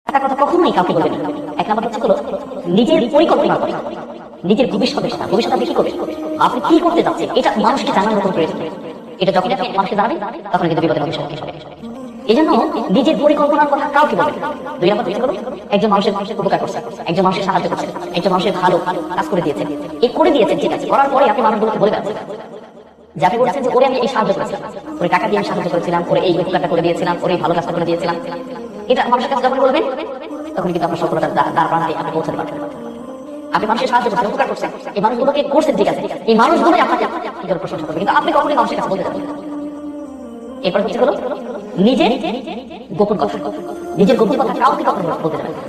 একটা কথা কখনোই কাউকে বলবেন না। এক নাম্বার হচ্ছে হলো নিজের পরিকল্পনা করা, নিজের ভবিষ্যতের কথা, ভবিষ্যৎ আপনি কি করবেন, আপনি কি করতে যাচ্ছেন, এটা মানুষকে জানানোর কোনো প্রয়োজন নেই। এটা যখন আপনি মানুষকে জানাবেন তখন কিন্তু বিপদের মধ্যে সম্মুখীন হবে। এই জন্য নিজের পরিকল্পনার কথা কাউকে বলবেন না। দুই নম্বর হচ্ছে হলো একজন মানুষের উপকার করছে, একজন মানুষের সাহায্য করছে, একজন মানুষের ভালো কাজ করে দিয়েছেন, এই করে দিয়েছেন ঠিক আছে, করার পরে আপনি মানুষগুলোকে বলে যাচ্ছেন যে আপনি বলছেন যে ওরে আমি এই সাহায্য করেছিলাম, ওরে টাকা দিয়ে আমি সাহায্য করেছিলাম, ওরে এই উপকারটা করে দিয়েছিলাম, ওরে এই ভালো কাজটা করে দিয়েছিলাম। এটা মানুষের কাছে যখন বলবেন তখন কিন্তু আপনার সফলতার দ্বার প্রান্তে আপনি পৌঁছাতে পারবেন। আপনি মানুষের সাহায্য করছেন, উপকার করছেন, এই মানুষগুলোকে করছেন ঠিক আছে, এই মানুষগুলোই আপনাকে কি করে প্রশংসা করবে, কিন্তু আপনি কখনোই মানুষের কাছে বলতে যাবেন না। এরপর হচ্ছে হলো নিজের গোপন কথা, নিজের গোপন কথা কাউকে কখনো বলতে যাবেন না।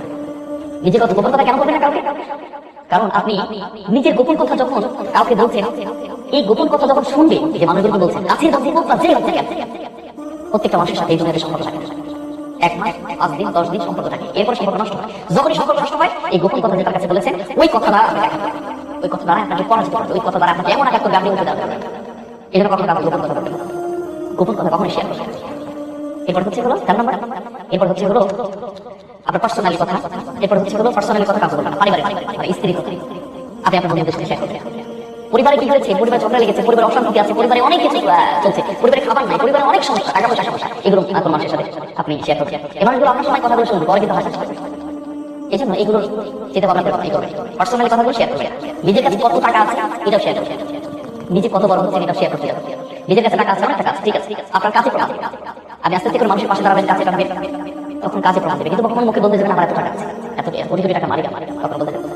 নিজের গোপন কথা কেন বলবেন না কাউকে? কারণ আপনি নিজের গোপন কথা যখন কাউকে বলছেন, এই গোপন কথা যখন শুনবে যে মানুষগুলোকে বলছেন, কাছের বন্ধু হোক বা যে হোক না কেন, প্রত্যেকটা মানুষের সাথে এই দুনিয়াতে সম্পর্ক থাকে, 1 মাস 5 দিন 10 দিন সম্পর্ক থাকে, এরপর সম্পর্ক নষ্ট হয়। যখনই সম্পর্ক নষ্ট হয় এই গোপন কথা যে তার কাছে বলেছেন ওই কথা দ্বারা ওই কথা দ্বারা আপনাকে পরাজিত করবে, ওই কথা দ্বারা আপনাকে এমন আঘাত করবে আপনি উঠে যাবেন। এই জন্য কখনো কাউকে গোপন কথা বলবেন না, গোপন কথা কখনোই শেয়ার করবেন না। এরপর হচ্ছে হলো 4 নম্বর, এরপর হচ্ছে হলো আপনার পার্সোনালি কথা, এরপর হচ্ছে হলো পার্সোনালি কথা কাউকে বলবেন না, পারিবারিক মানে স্ত্রীর কথা আপনি আপনার বন্ধুদের সাথে শেয়ার করবেন। পরিবারে কি হয়েছে, পরিবারে ঝগড়া লেগেছে, পরিবারে অশান্তি আছে, পরিবারে অনেক কিছু চলছে, পরিবারে খাবার নাই, পরিবারে অনেক সমস্যা, টাকা পয়সা সমস্যা, এগুলো আপনার মানুষের সাথে আপনি শেয়ার করছেন। এবার এগুলো আপনার সময় কথাগুলো শুনবে, পরে কিন্তু হাসা করবে। এই জন্য এগুলো চিন্তা ভাবনা করে করবেন, পার্সোনালি কথাগুলো শেয়ার করবেন। নিজের কাছে কত টাকা আছে এটাও শেয়ার করবেন, নিজে কত বড় হচ্ছে এটাও শেয়ার করতে যাবেন। নিজের কাছে টাকা আছে, অনেক টাকা আছে, ঠিক আছে, আপনার কাছে প্রমাণ দেবে। আপনি আস্তে আস্তে করে মানুষের পাশে দাঁড়াবেন, কাছে টানবেন, তখন কাছে প্রমাণ দেবে। কিন্তু কখনো মুখে বলতে যাবেন আমার এত টাকা আছে, এত কোটি কোটি টাকা মালিক আমার, তখন বলতে যাবেন।